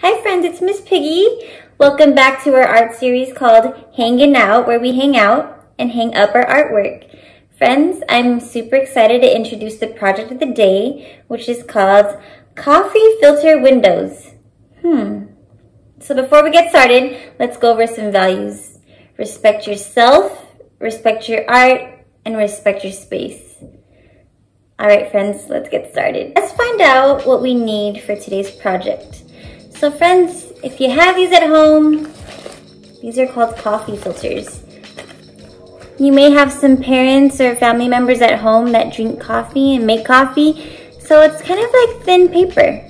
Hi friends, it's Miss Piggy. Welcome back to our art series called Hangin' Out, where we hang out and hang up our artwork. Friends, I'm super excited to introduce the project of the day, which is called Coffee Filter Windows. So before we get started, let's go over some values. Respect yourself, respect your art, and respect your space. All right, friends, let's get started. Let's find out what we need for today's project. So friends, if you have these at home, these are called coffee filters. You may have some parents or family members at home that drink coffee and make coffee, so it's kind of like thin paper.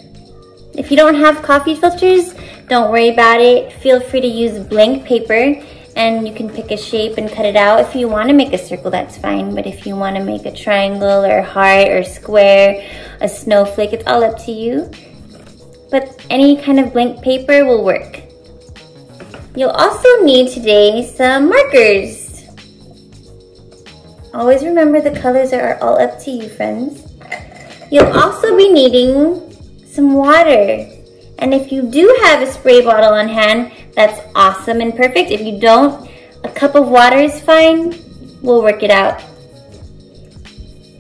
If you don't have coffee filters, don't worry about it. Feel free to use blank paper and you can pick a shape and cut it out. If you want to make a circle, that's fine, but if you want to make a triangle or a heart or square, a snowflake, it's all up to you. But any kind of blank paper will work. You'll also need today some markers. Always remember the colors are all up to you, friends. You'll also be needing some water. And if you do have a spray bottle on hand, that's awesome and perfect. If you don't, a cup of water is fine. We'll work it out.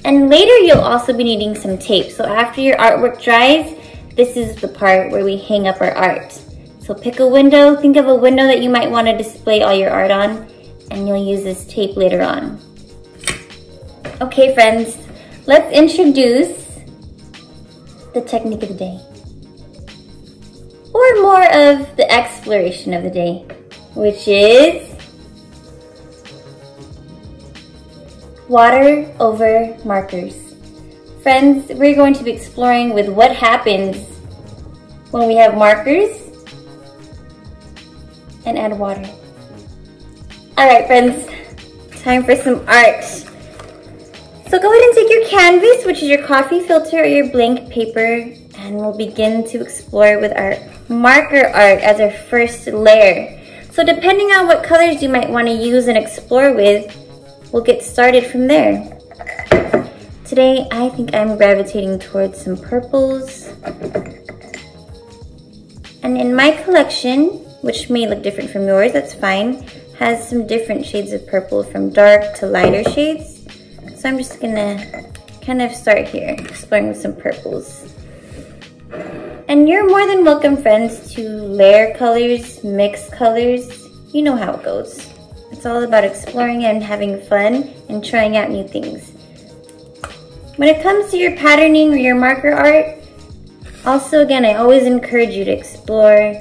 And later you'll also be needing some tape. So after your artwork dries, this is the part where we hang up our art. So pick a window, think of a window that you might want to display all your art on, and you'll use this tape later on. Okay friends, let's introduce the technique of the day. Or more of the exploration of the day, which is water over markers. Friends, we're going to be exploring with what happens when we have markers and add water. All right, friends, time for some art. So go ahead and take your canvas, which is your coffee filter or your blank paper, and we'll begin to explore with our marker art as our first layer. So depending on what colors you might want to use and explore with, we'll get started from there. Today, I think I'm gravitating towards some purples. And in my collection, which may look different from yours, that's fine, has some different shades of purple from dark to lighter shades. So I'm just gonna kind of start here, exploring with some purples. And you're more than welcome, friends, to layer colors, mix colors. You know how it goes. It's all about exploring and having fun and trying out new things. When it comes to your patterning or your marker art, also again, I always encourage you to explore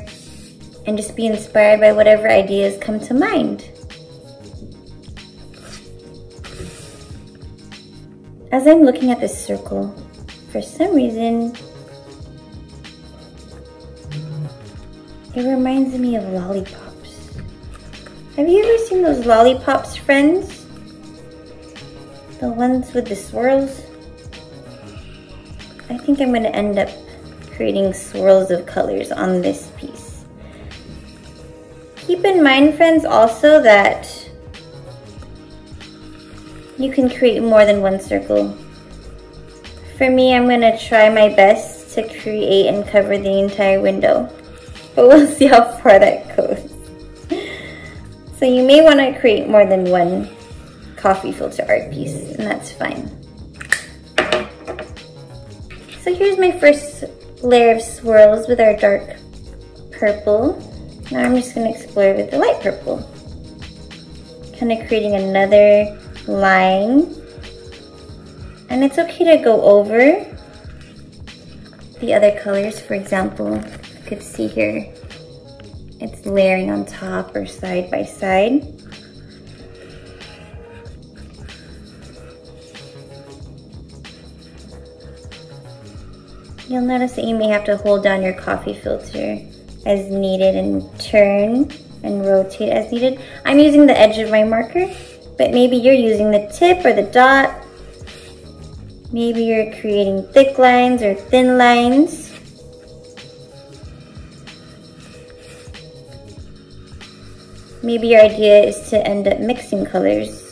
and just be inspired by whatever ideas come to mind. As I'm looking at this circle, for some reason, it reminds me of lollipops. Have you ever seen those lollipops, friends? The ones with the swirls? I think I'm going to end up creating swirls of colors on this piece. Keep in mind, friends, also that you can create more than one circle. For me, I'm going to try my best to create and cover the entire window, but we'll see how far that goes. So you may want to create more than one coffee filter art piece, and that's fine. So here's my first layer of swirls with our dark purple. Now I'm just going to explore with the light purple. Kind of creating another line. And it's okay to go over the other colors. For example, you could see here, it's layering on top or side by side. You'll notice that you may have to hold down your coffee filter as needed and turn and rotate as needed. I'm using the edge of my marker, but maybe you're using the tip or the dot. Maybe you're creating thick lines or thin lines. Maybe your idea is to end up mixing colors.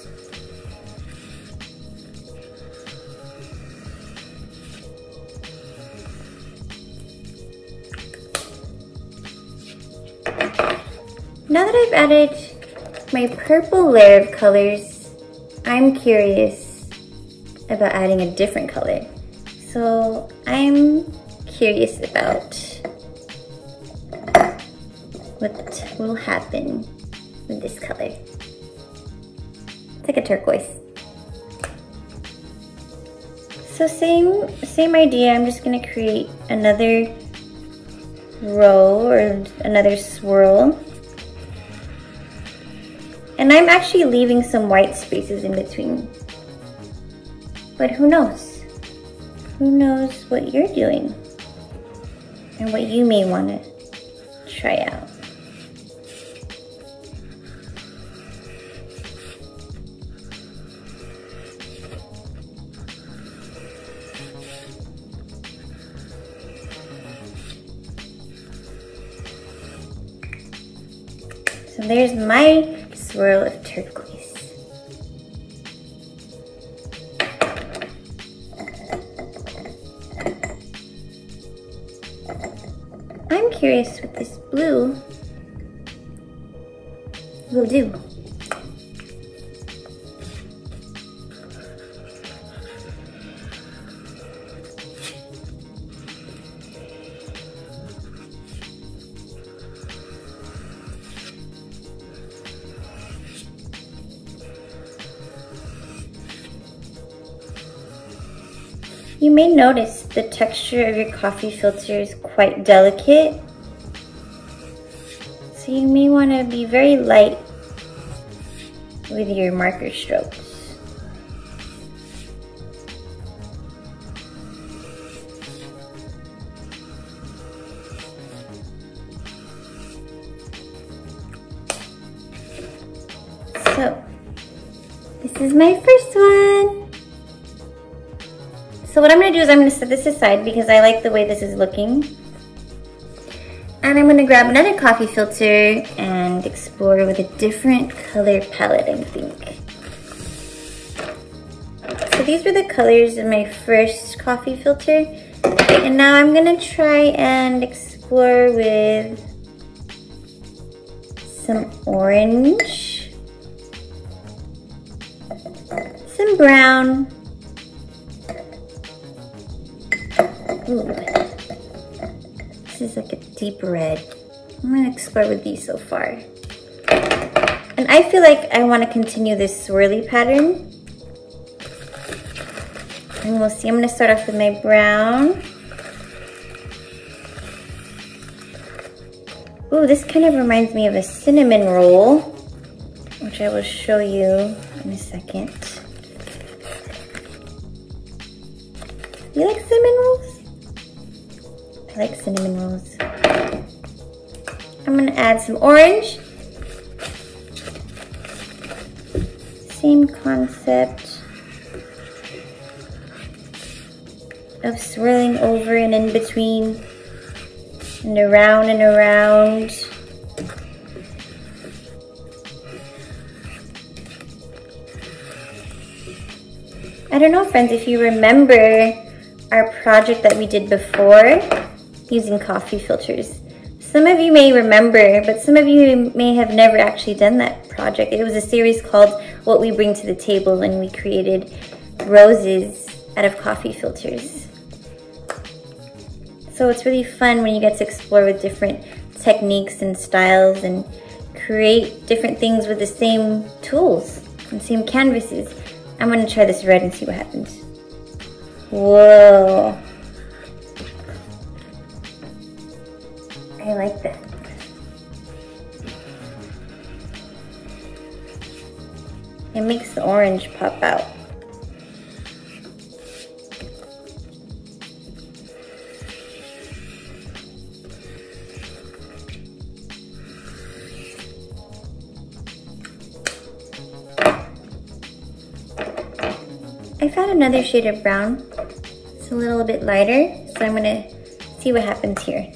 Now that I've added my purple layer of colors, I'm curious about adding a different color. So I'm curious about what will happen with this color. It's like a turquoise. So same idea, I'm just gonna create another row or another swirl. And I'm actually leaving some white spaces in between. But who knows? Who knows what you're doing and what you may want to try out. So there's my swirl of turquoise. I'm curious what this blue will do. You may notice the texture of your coffee filter is quite delicate, so you may want to be very light with your marker strokes. So, this is my first one. So what I'm going to do is I'm going to set this aside because I like the way this is looking. And I'm going to grab another coffee filter and explore with a different color palette, I think. So these were the colors in my first coffee filter. And now I'm going to try and explore with some orange, some brown, ooh, this is like a deep red. I'm gonna explore with these so far. And I feel like I wanna continue this swirly pattern. And we'll see, I'm gonna start off with my brown. Ooh, this kind of reminds me of a cinnamon roll, which I will show you in a second. You like cinnamon rolls? I like cinnamon rolls. I'm gonna add some orange. Same concept of swirling over and in between and around and around. I don't know, friends, if you remember our project that we did before using coffee filters. Some of you may remember, but some of you may have never actually done that project. It was a series called What We Bring to the Table, and we created roses out of coffee filters. So it's really fun when you get to explore with different techniques and styles and create different things with the same tools and same canvases. I'm gonna try this red and see what happens. Whoa. I like that. It makes the orange pop out. I found another shade of brown. It's a little bit lighter, so I'm gonna see what happens here.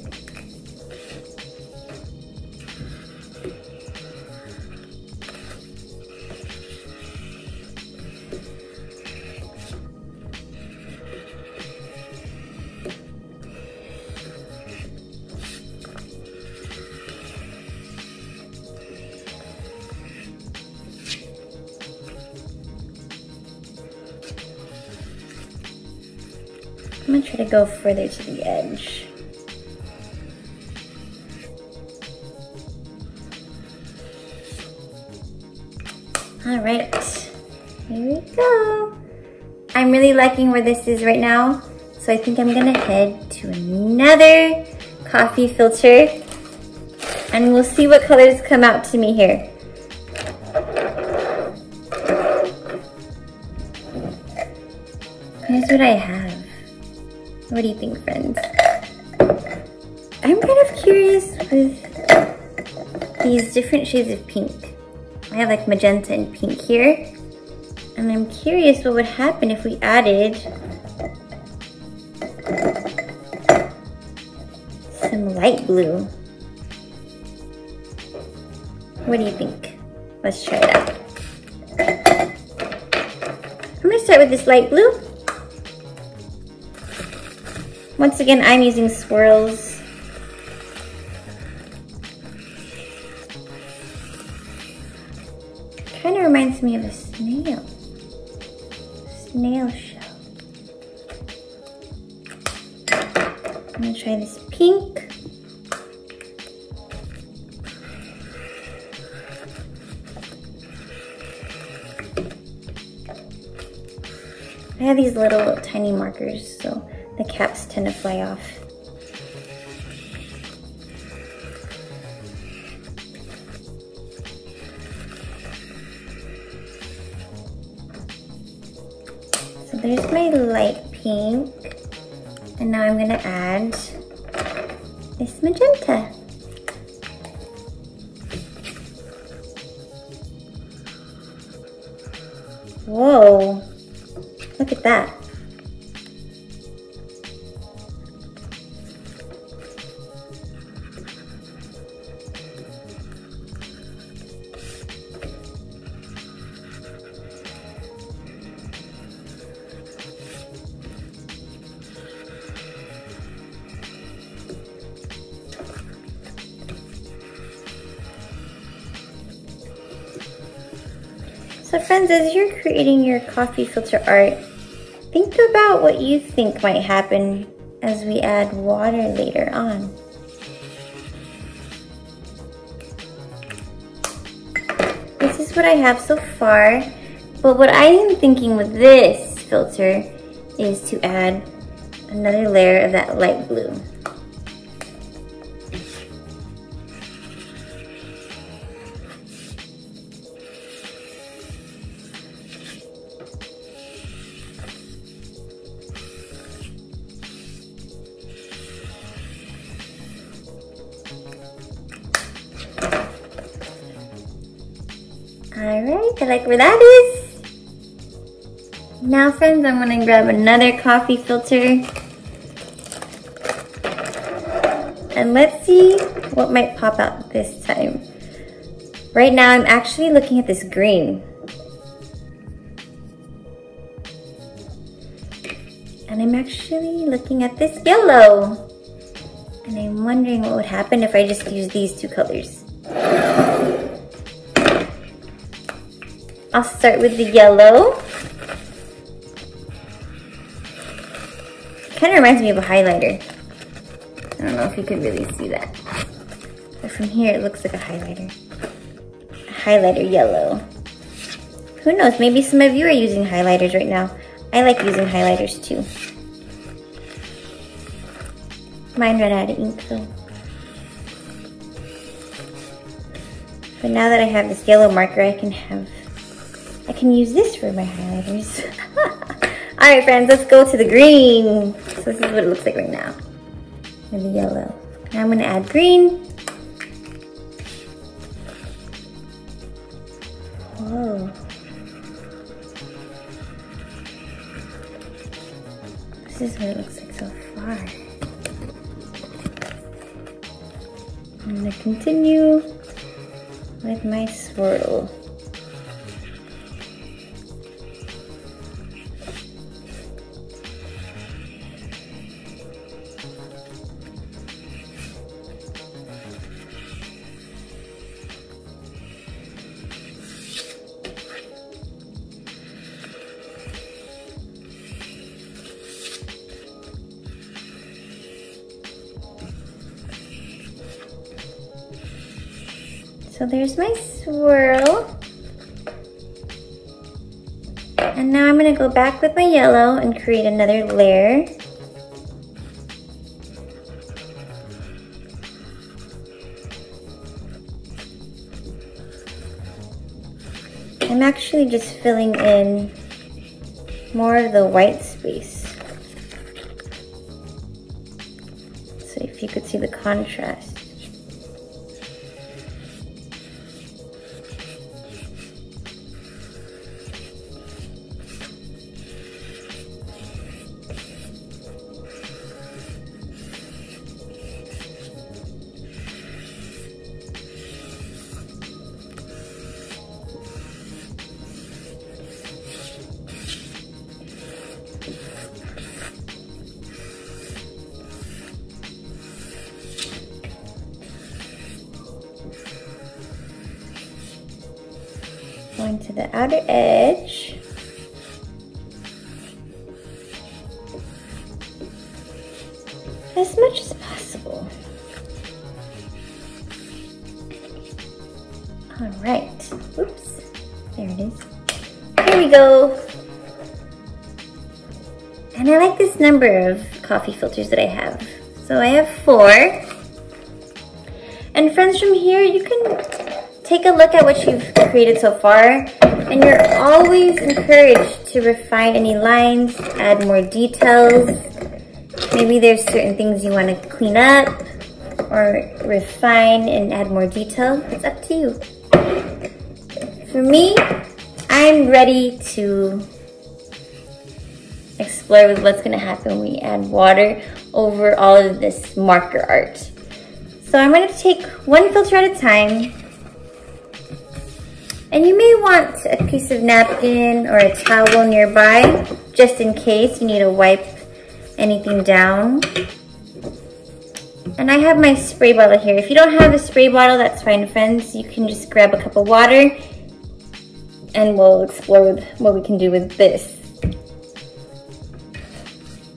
I'm gonna try to go further to the edge. All right, here we go. I'm really liking where this is right now, so I think I'm gonna head to another coffee filter and we'll see what colors come out to me here. Here's what I have. What do you think, friends? I'm kind of curious with these different shades of pink. I have like magenta and pink here. And I'm curious what would happen if we added some light blue. What do you think? Let's try it out. I'm gonna start with this light blue. Once again, I'm using swirls. Kind of reminds me of a snail. Snail shell. I'm gonna try this pink. I have these little tiny markers, so the caps tend to fly off. So there's my light pink, and now I'm gonna add this magenta. Whoa, look at that. So friends, as you're creating your coffee filter art, think about what you think might happen as we add water later on. This is what I have so far, but what I am thinking with this filter is to add another layer of that light blue. Alright, I like where that is. Now friends, I'm gonna grab another coffee filter. And let's see what might pop out this time. Right now I'm actually looking at this green. And I'm actually looking at this yellow. And I'm wondering what would happen if I just use these two colors. I'll start with the yellow. Kind of reminds me of a highlighter. I don't know if you could really see that. But from here it looks like a highlighter. A highlighter yellow. Who knows, maybe some of you are using highlighters right now. I like using highlighters too. Mine ran out of ink though. But now that I have this yellow marker, I can use this for my highlighters. Alright friends, let's go to the green. So this is what it looks like right now. With the yellow. Now I'm gonna add green. Whoa. This is what it looks like so far. I'm gonna continue with my swirl. So there's my swirl. And now I'm gonna go back with my yellow and create another layer. I'm actually just filling in more of the white space. So if you could see the contrast. Going to the outer edge. As much as possible. All right. Oops. There it is. Here we go. And I like this number of coffee filters that I have. So I have 4. And friends, from here you can take a look at what you've created so far, and you're always encouraged to refine any lines, add more details. Maybe there's certain things you want to clean up or refine and add more detail. It's up to you. For me, I'm ready to explore with what's going to happen when we add water over all of this marker art. So I'm going to take one filter at a time. And you may want a piece of napkin or a towel nearby, just in case you need to wipe anything down. And I have my spray bottle here. If you don't have a spray bottle, that's fine, friends. You can just grab a cup of water and we'll explore with what we can do with this.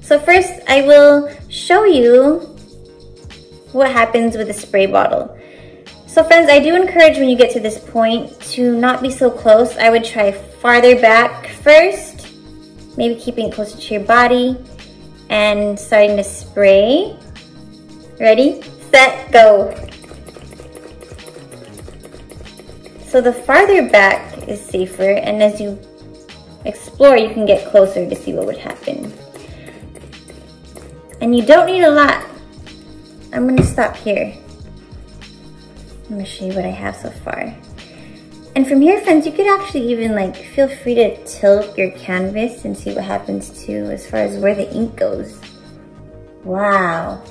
So first, I will show you what happens with a spray bottle. So friends, I do encourage when you get to this point to not be so close. I would try farther back first, maybe keeping it closer to your body and starting to spray. Ready, set, go. So the farther back is safer, and as you explore, you can get closer to see what would happen. And you don't need a lot. I'm gonna stop here. I'm gonna show you what I have so far. And from here, friends, you could actually even feel free to tilt your canvas and see what happens too as far as where the ink goes. Wow.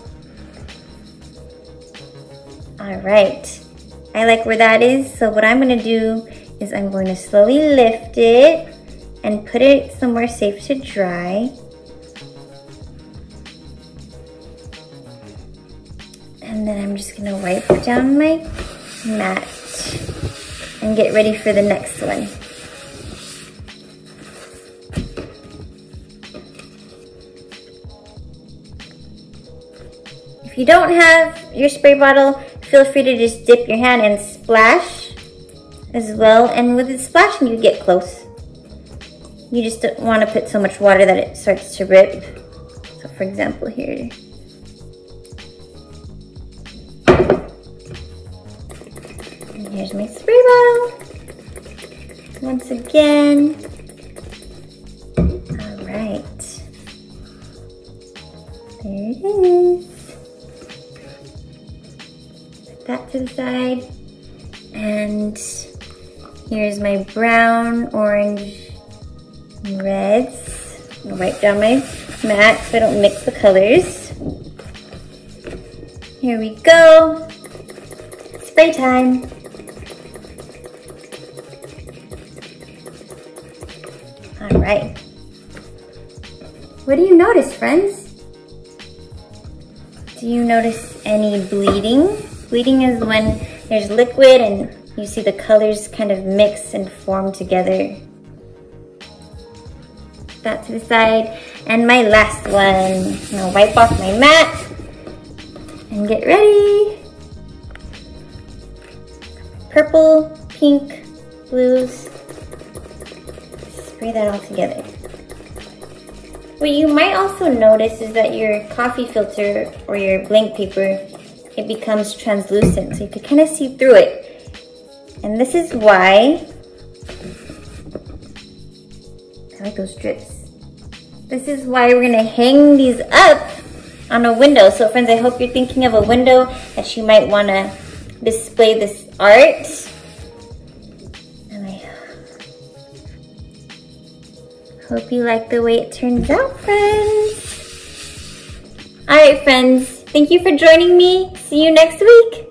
All right, I like where that is. So what I'm gonna do is I'm going to slowly lift it and put it somewhere safe to dry. And then I'm just gonna wipe down my mat and get ready for the next one. If you don't have your spray bottle, feel free to just dip your hand and splash as well. And with the splashing, you get close. You just don't want to put so much water that it starts to rip. So for example here. And here's my spray bottle. Once again. All right. There it is. Put that to the side. And here's my brown, orange, and reds. I'm gonna wipe down my mat so I don't mix the colors. Here we go. Spray time. All right. What do you notice, friends? Do you notice any bleeding? Bleeding is when there's liquid and you see the colors kind of mix and form together. That to the side. And my last one. I'm gonna wipe off my mat and get ready. purple, pink, blues. Spray that all together. What you might also notice is that your coffee filter or your blank paper, it becomes translucent, so you can kind of see through it. And this is why, I like those drips. This is why we're gonna hang these up on a window. So friends, I hope you're thinking of a window that you might wanna display this art. And I hope you like the way it turns out, friends. All right, friends, thank you for joining me. See you next week.